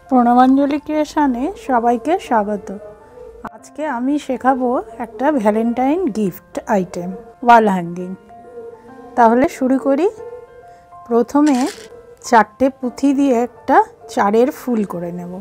প্রণবাঞ্জলি ক্রিয়েশনে সবাইকে স্বাগত। আজকে আমি শেখাবো একটা Valentine gift item, wall hanging. তাহলে শুরু করি। প্রথমে 4টে পুঁথি দিয়ে একটা চারের ফুল করে নেব।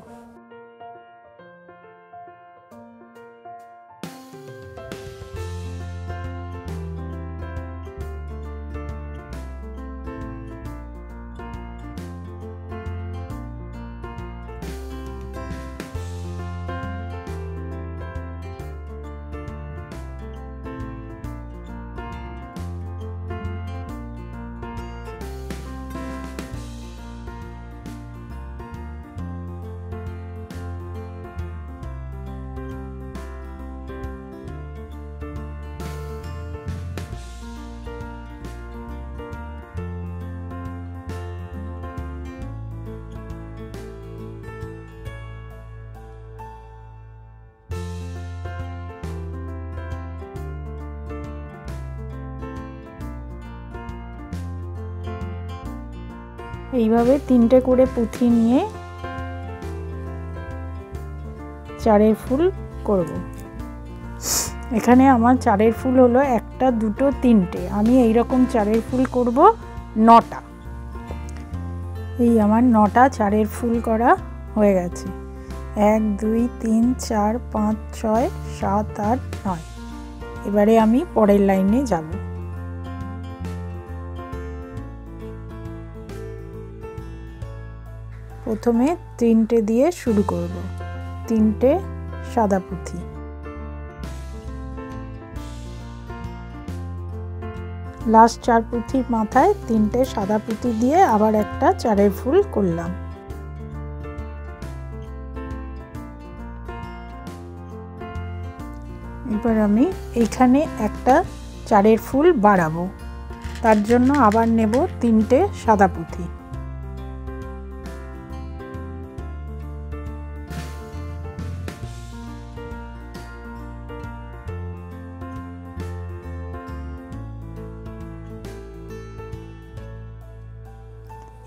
এইভাবে 3টে করে পুঁথি নিয়ে চারের ফুল করব। এখানে আমার চারের ফুল হলো 1টা 2টো 3টে। আমি এই রকম চারের ফুল করব 9টা। এই আমার 9টা চারের ফুল করা হয়ে গেছে। 1 2 3 4 5 6 7 8 9। এবারে আমি পরের লাইনে যাব। প্রথমে 3টে দিয়ে শুরু করব। 3টে সাদা পুঁথি, লাস্ট 4 পুঁথির মাথায় 3টে সাদা পুঁথি দিয়ে আবার একটা চারের ফুল করলাম। এবার আমি এখানে একটা চারের ফুল বাড়াবো। তার জন্য আবার নেব 3টে সাদা পুঁথি।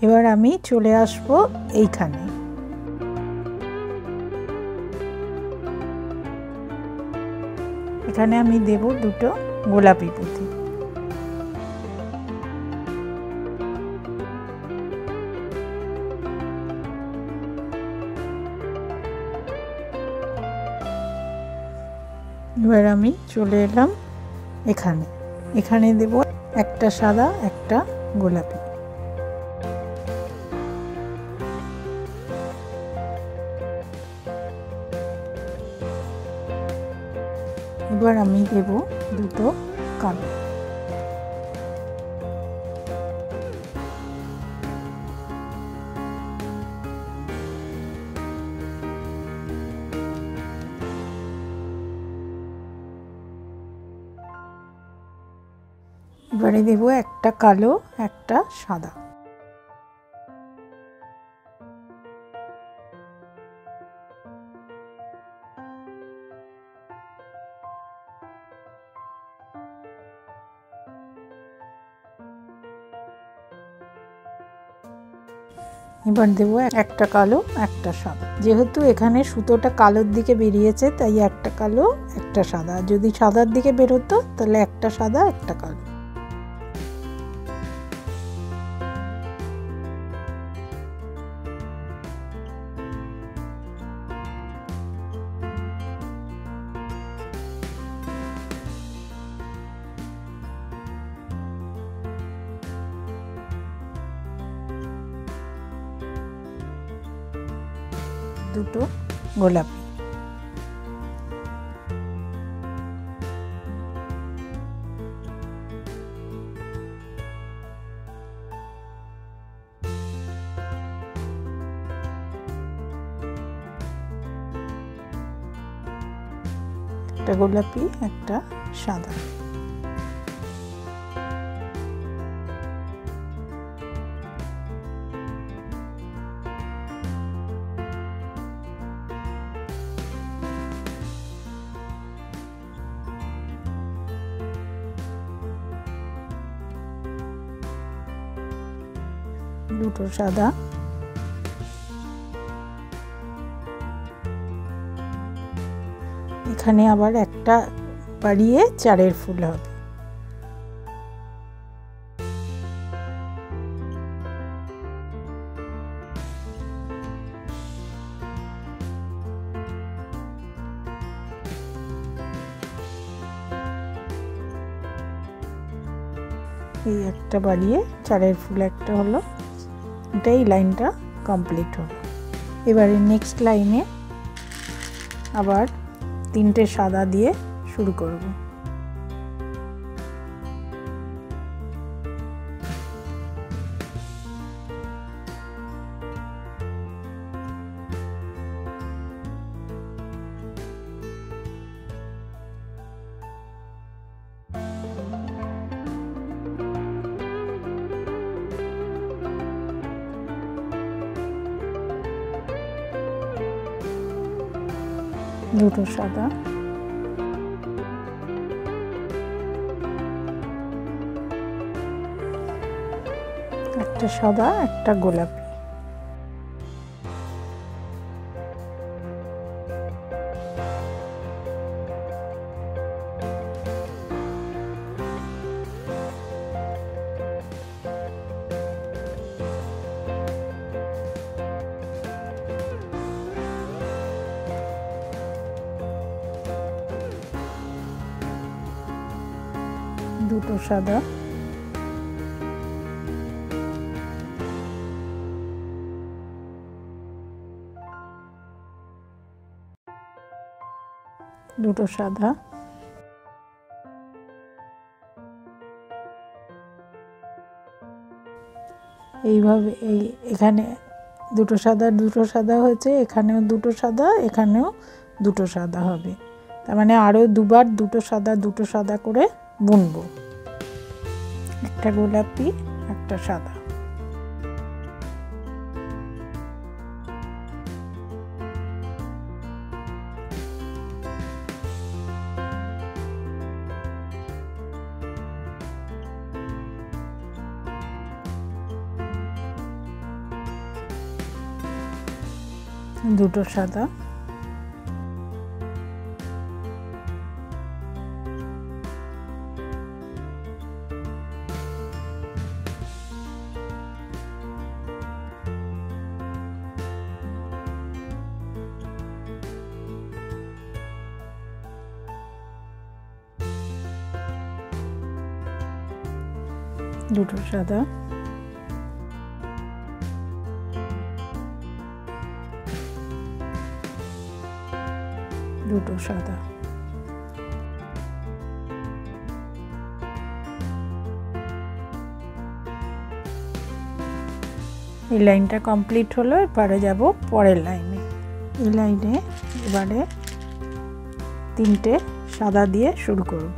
এবার আমি চলে আসব এইখানে। এখানে আমি দেব 2টো গোলাপি পুঁথি। এবার আমি চলে এলাম এখানে। এখানে দেব একটা সাদা একটা গোলাপি। এবার আমি দেব 2টো কালো। এবারে দেব একটা কালো একটা সাদা। এবার দেব একটা কালো একটা সাদা। যেহেতু এখানে সুতোটা কালোর দিকে বেরিয়েছে তাই একটা কালো একটা সাদা। যদি সাদার দিকে বেরোতো তাহলে একটা সাদা একটা কালো। দুটো গোলাপি। একটা গোলাপি একটা সাদা। দুটো সাদা, এখানে আবার একটা বাড়িয়ে চারের ফুল হবে। এই একটা বাড়িয়ে চারের ফুল একটা হলো, এটাই লাইনটা কমপ্লিট হলো। এবারে নেক্সট লাইনে আবার 3টে সাদা দিয়ে শুরু করব। দুটো সাদা, একটা সাদা একটা গোলাপি, দুটো সাদা, দুটো সাদা, এইভাবে এখানে দুটো সাদা হয়েছে, এখানেও দুটো সাদা, এখানেও দুটো সাদা হবে। তার মানে আরও দুবার দুটো সাদা করে বুনবো। একটা গোলাপি একটা সাদা, দুটো সাদা, দুটো সাদা, দুটো সাদা, এই লাইনটা কমপ্লিট হলো। এবারে যাব পরের লাইনে। এই লাইনে এবারে 3টে সাদা দিয়ে শুরু করব।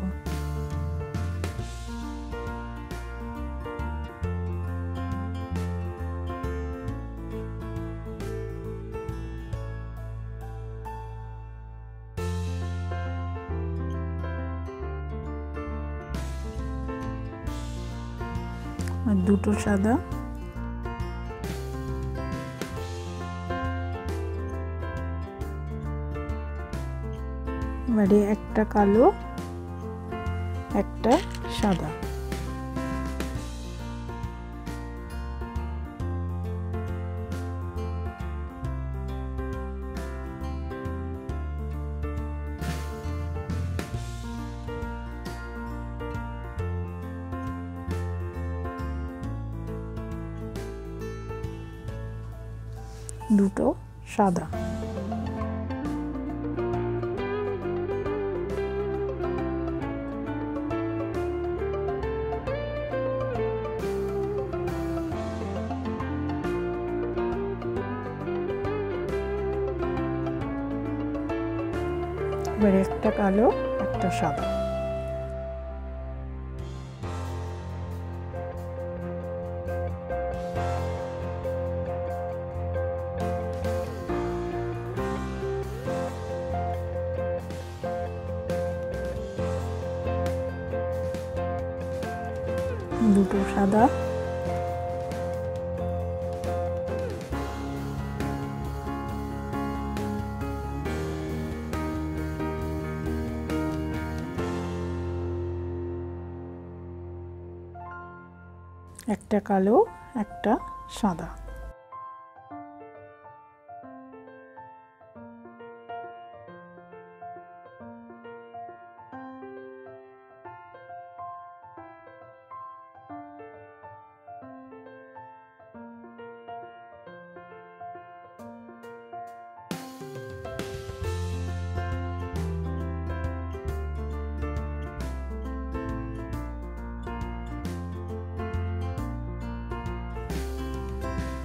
আর দুটো সাদা, এবারে একটা কালো একটা সাদা, দুটো সাদা, এবারে একটা কালো একটা সাদা, দুটো সাদা, একটা কালো, একটা সাদা।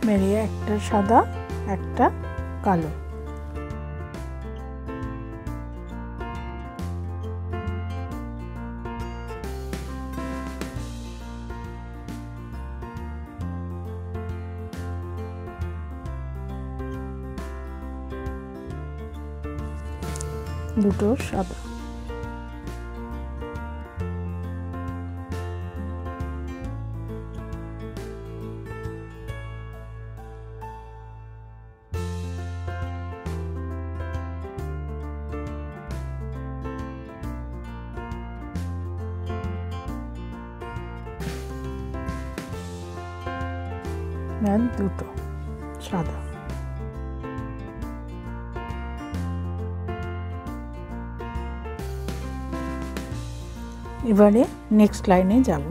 মেরে একটা সাদা, একটা কালো। দুটো সাদা। দুটো সাদা। এবারে নেক্সট লাইনে যাব।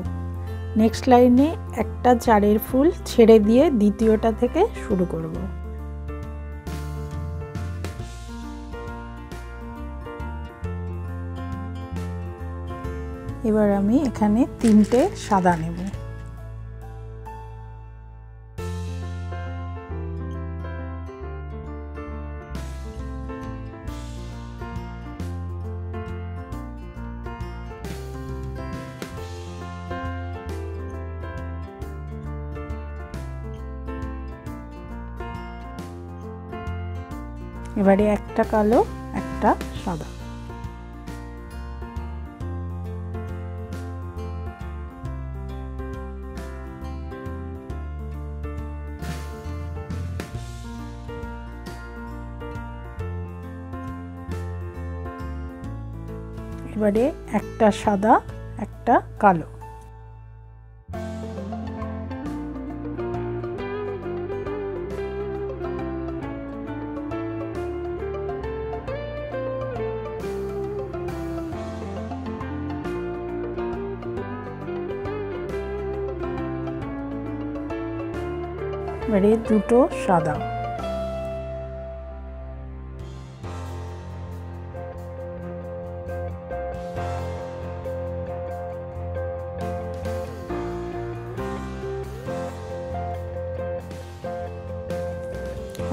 নেক্সট লাইনে একটা চারের ফুল ছেড়ে দিয়ে দ্বিতীয়টা থেকে শুরু করব। এবার আমি এখানে তিনটে সাদা নেব। এবারে একটা কালো, একটা সাদা। এবারে একটা সাদা, একটা কালো। এবারে দুটো সাদা।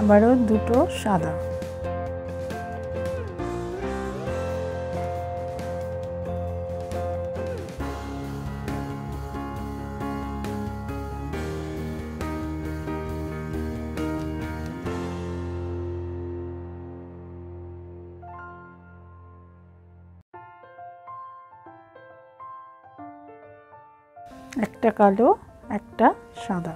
আবারও দুটো সাদা। একটা কালো, একটা সাদা।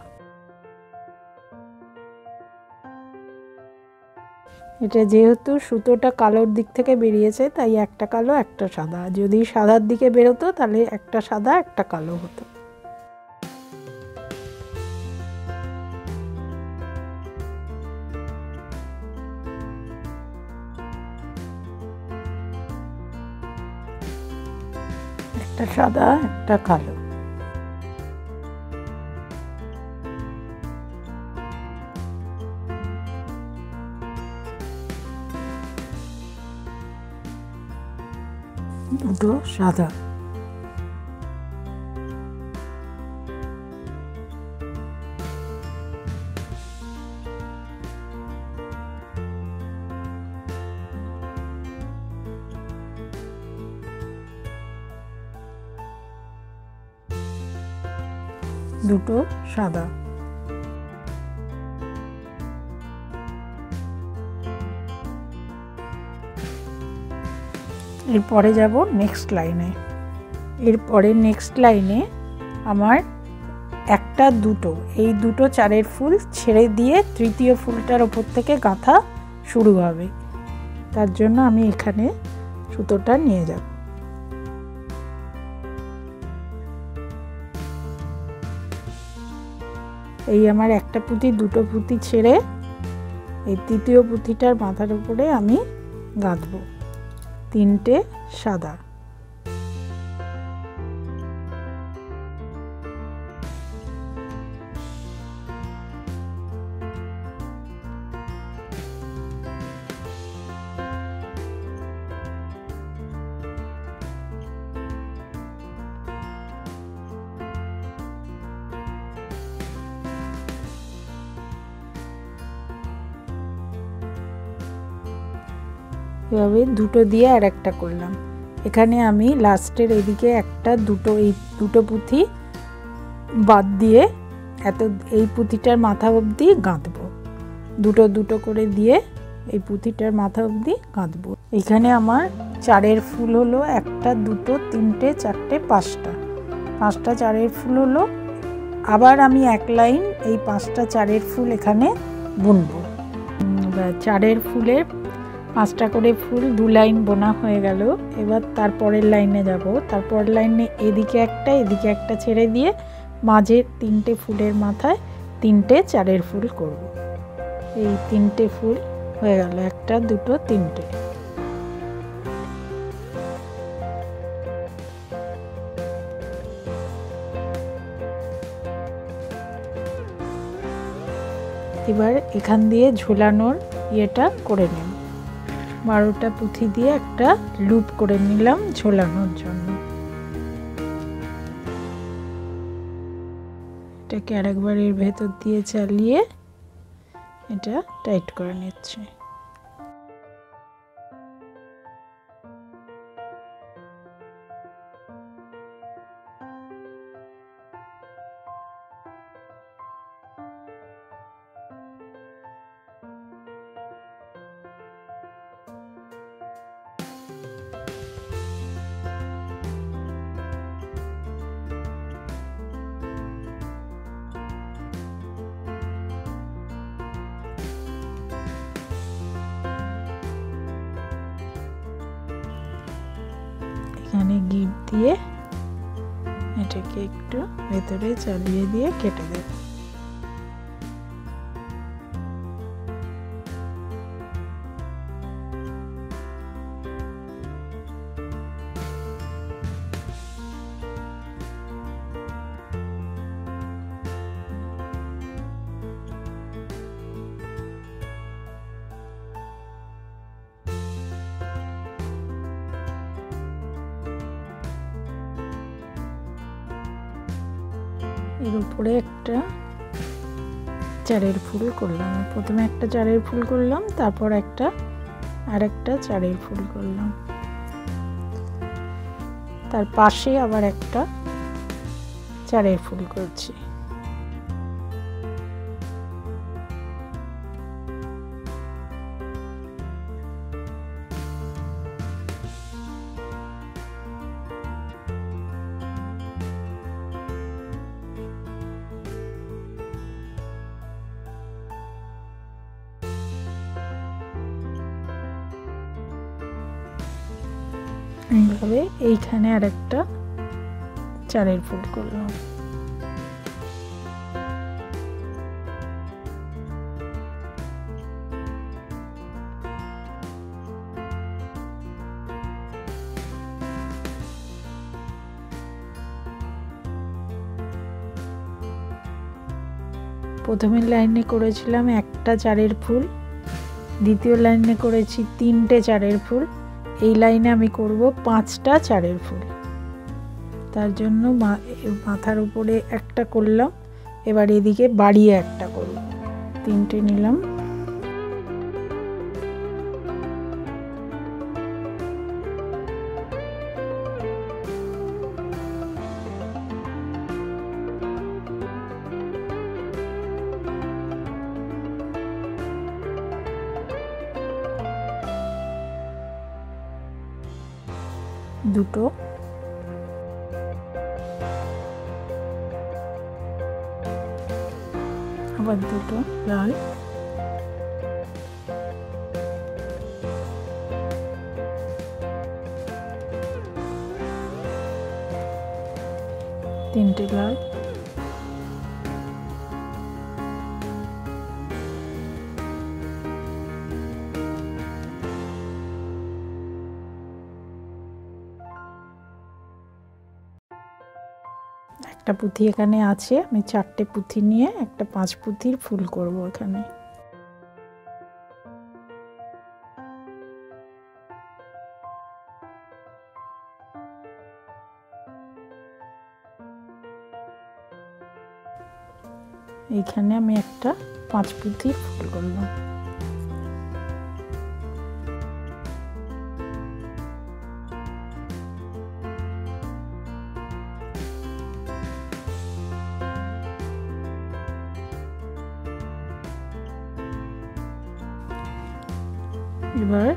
এটা যেহেতু সুতোটা কালোর দিক থেকে বেরিয়েছে তাই একটা কালো, একটা সাদা। যদি সাদার দিকে বেরোতো তাহলে একটা সাদা, একটা কালো হতো। একটা সাদা, একটা কালো। দুটো সাদা। দুটো সাদা। এরপরে যাব নেক্সট লাইনে। এরপরে নেক্সট লাইনে আমার একটা দুটো, এই দুটো চারের ফুল ছেড়ে দিয়ে তৃতীয় ফুলটার ওপর থেকে গাঁথা শুরু হবে। তার জন্য আমি এখানে সুতোটা নিয়ে যাব। এই আমার একটা পুঁতি দুটো পুঁতি ছেড়ে এই তৃতীয় পুঁতিটার মাথার উপরে আমি গাঁথবো 3টে সাদা। এভাবে দুটো দিয়ে আর একটা করলাম। এখানে আমি লাস্টের এদিকে একটা দুটো এই দুটো পুঁথি বাদ দিয়ে এই পুঁথিটার মাথা অবধি গাঁথবো, দুটো দুটো করে দিয়ে এই পুঁথিটার মাথা অবধি গাঁথবো। এখানে আমার চারের ফুল হলো একটা দুটো তিনটে চারটে পাঁচটা চারের ফুল হলো। আবার আমি এক লাইন এই 5টা চারের ফুল এখানে বুনবো। চারের ফুলের 5টা করে ফুল 2 লাইন বোনা হয়ে গেল। এবার তারপরের লাইনে যাব। তারপরের লাইনে এদিকে একটা ছেড়ে দিয়ে মাঝের 3টে ফুলের মাথায় 3টে চারের ফুল করব। এই 3টে ফুল হয়ে গেল, একটা দুটো তিনটে। এবার এখান দিয়ে ঝোলানোর ইয়েটা করে নেব। 12টা পুঁথি দিয়ে একটা লুপ করে নিলাম ঝোলানোর জন্য। এটাকে আরেকবার এর ভেতর দিয়ে চালিয়ে এটা টাইট করে নিচ্ছি। এখানে গিট দিয়ে এটাকে একটু ভেতরে চালিয়ে দিয়ে কেটে দেব। এর উপরে একটা চারের ফুল করলাম। প্রথমে একটা চারের ফুল করলাম, তারপর আরেকটা চারের ফুল করলাম, তার পাশে আবার একটা চারের ফুল করছি। এইভাবে এইখানে আরেকটা চারের ফুল করলাম। প্রথমের লাইনে করেছিলাম একটা চারের ফুল, দ্বিতীয় লাইনে করেছি 3টে চারের ফুল, এই লাইনে আমি করব 5টা চারের ফুল। তার জন্য মাথার উপরে একটা করলাম, এবার এদিকে বাড়িয়ে একটা করব। 3টে নিলাম, দুটো আবার দুটো লাল, তিনটে লাল, একটা পুঁথি এখানে আছে, আমি 4টে পুঁথি নিয়ে একটা 5 পুঁথির ফুল করব এখানে। এইখানে আমি একটা 5 পুঁথির ফুল করলাম। এবার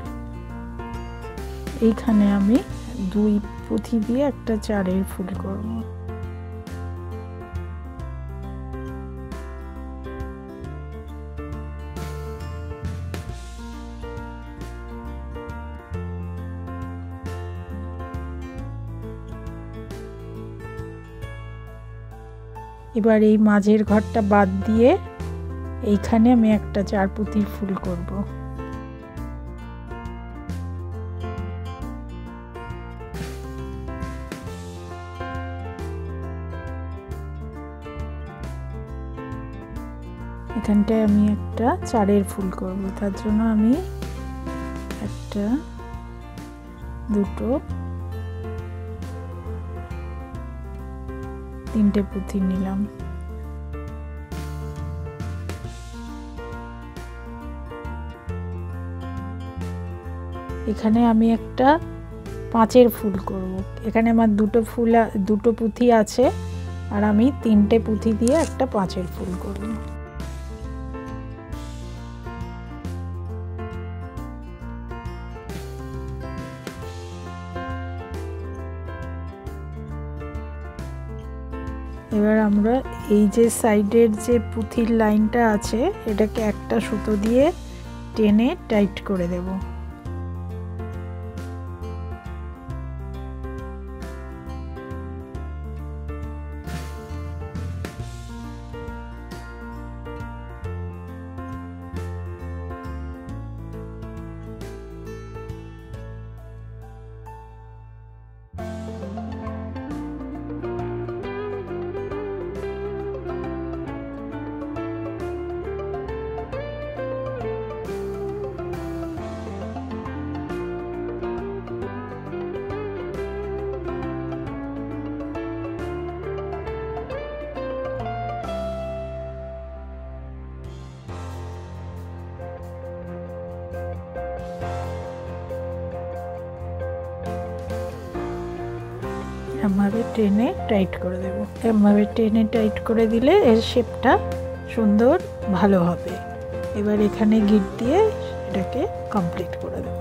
এইখানে আমি 2 পুঁথি দিয়ে একটা 4-এর ফুল করব। এবার এই মাঝের ঘরটা বাদ দিয়ে এইখানে আমি একটা 4 পুঁথির ফুল করব। এখানটায় আমি একটা 4-এর ফুল করব, তার জন্য আমি একটা, দুটো, 3টে পুঁথি নিলাম। এখানে আমি একটা 5-এর ফুল করব। এখানে আমার দুটো পুঁথি আছে, আর আমি 3টে পুঁথি দিয়ে একটা 5-এর ফুল করব। এবার আমরা এই যে সাইডের যে পুঁথির লাইনটা আছে এটাকে একটা সুতো দিয়ে টেনে টাইট করে দেব। এভাবে টেনে টাইট করে দেব। এভাবে টেনে টাইট করে দিলে এর শেপটা সুন্দর ভালো হবে। এবার এখানে গিট দিয়ে এটাকে কমপ্লিট করে দেব।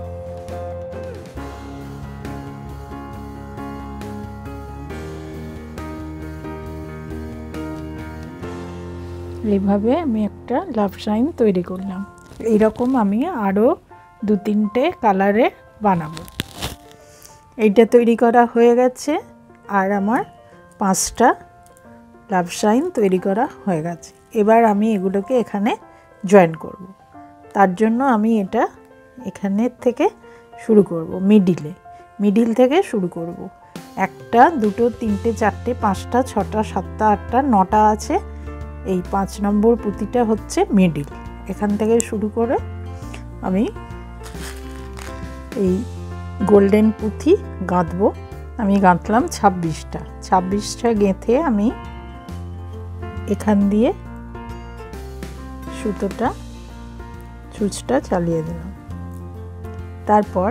এইভাবে আমি একটা লাভ সাইন তৈরি করলাম। এইরকম আমি আরও 2-3টে কালারে বানাবো। এইটা তৈরি করা হয়ে গেছে, আর আমার 5টা লাভ সাইন তৈরি করা হয়ে গেছে। এবার আমি এগুলোকে এখানে জয়েন করব। তার জন্য আমি এটা এখানের থেকে শুরু করব, মিডিল থেকে শুরু করব। 1টা 2টো 3টে 4টে 5টা 6টা 7টা 8টা 9টা আছে। এই 5 নম্বর পুঁতিটা হচ্ছে মিডিল। এখান থেকে শুরু করে আমি এই গোল্ডেন পুঁথি গাঁথবো। আমি গাঁথলাম 26টা গেঁথে আমি এখান দিয়ে সুচটা চালিয়ে দিলাম। তারপর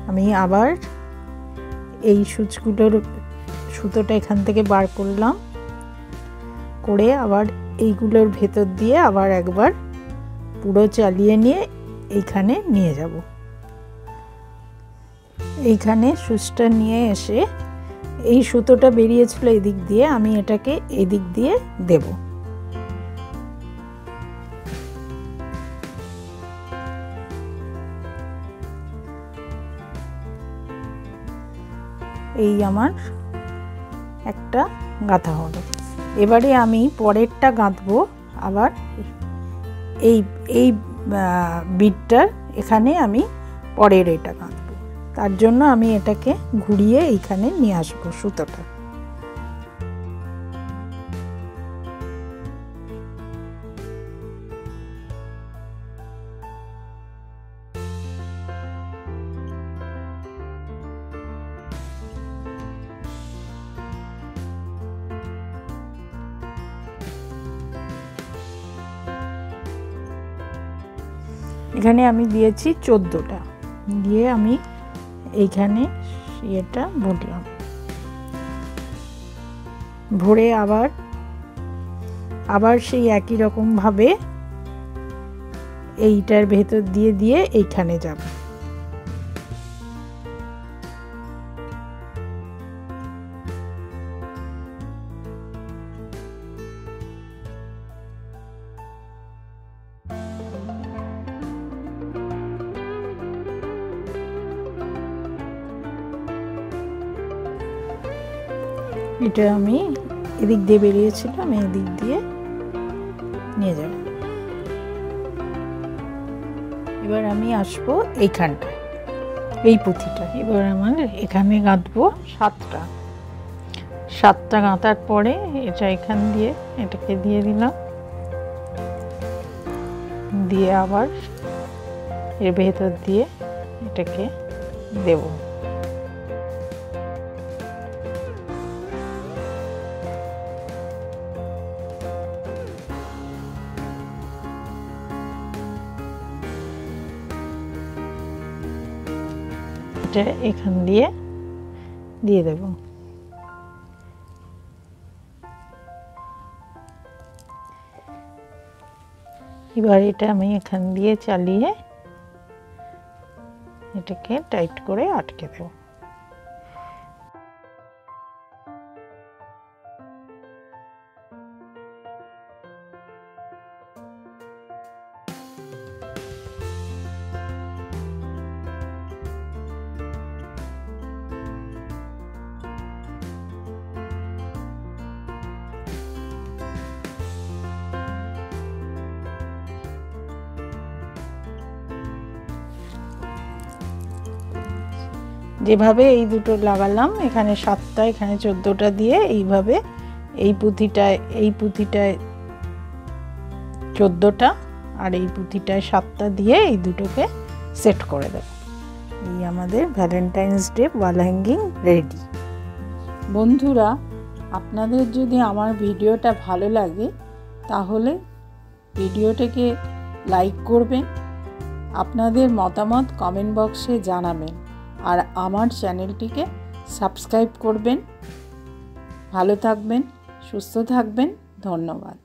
আমি আবার এই সুতোটা এখান থেকে বার করলাম, করে আবার এইগুলোর ভেতর দিয়ে আবার একবার পুরো চালিয়ে নিয়ে এইখানে নিয়ে যাব। এইখানে সুচটা নিয়ে এসে এই সুতোটা বেরিয়েছিল এদিক দিয়ে, আমি এটাকে এদিক দিয়ে দেব। এই আমার একটা গাঁথা হলো। এবারে আমি পরেরটা গাঁথবো। আবার এই বিটটার এখানে আমি পরের এটা গাঁথবো। তার জন্য আমি এটাকে ঘুরিয়ে এইখানে নিয়ে আসবো সুতোটা। এখানে আমি দিয়েছি 14টা, দিয়ে আমি এইখানে এটা ভরলাম, ভরে আবার সেই একই রকম ভাবে এইটার ভেতর দিয়ে এইখানে যাব। এটা আমি এদিক দিয়ে বেরিয়েছিল, আমি এদিক দিয়ে নিয়ে যাব। এবার আমি আসবো এইখানটা, এই পুঁথিটা। এবার আমার এখানে গাঁথবো 7টা গাঁথার পরে এটা এখান দিয়ে এটাকে দিয়ে দিলাম, দিয়ে আবার এর ভেতর দিয়ে এটাকে দেব। এখান দিয়ে দেব। এবার এটা আমি এখান দিয়ে চালিয়ে এটাকে টাইট করে আটকে দেব। যেভাবে এই দুটো লাগালাম, এখানে 7টা এখানে 14টা দিয়ে এইভাবে এই পুঁথিটায় 14টা আর এই পুঁথিটায় 7টা দিয়ে এই দুটোকে সেট করে দেব। এই আমাদের Valentine's day wall hanging ready. বন্ধুরা, আপনাদের যদি আমার ভিডিওটা ভালো লাগে তাহলে ভিডিওটাকে লাইক করবেন, আপনাদের মতামত কমেন্ট বক্সে জানাবেন, আর আমার চ্যানেলটিকে সাবস্ক্রাইব করবেন। ভালো থাকবেন, সুস্থ থাকবেন, ধন্যবাদ।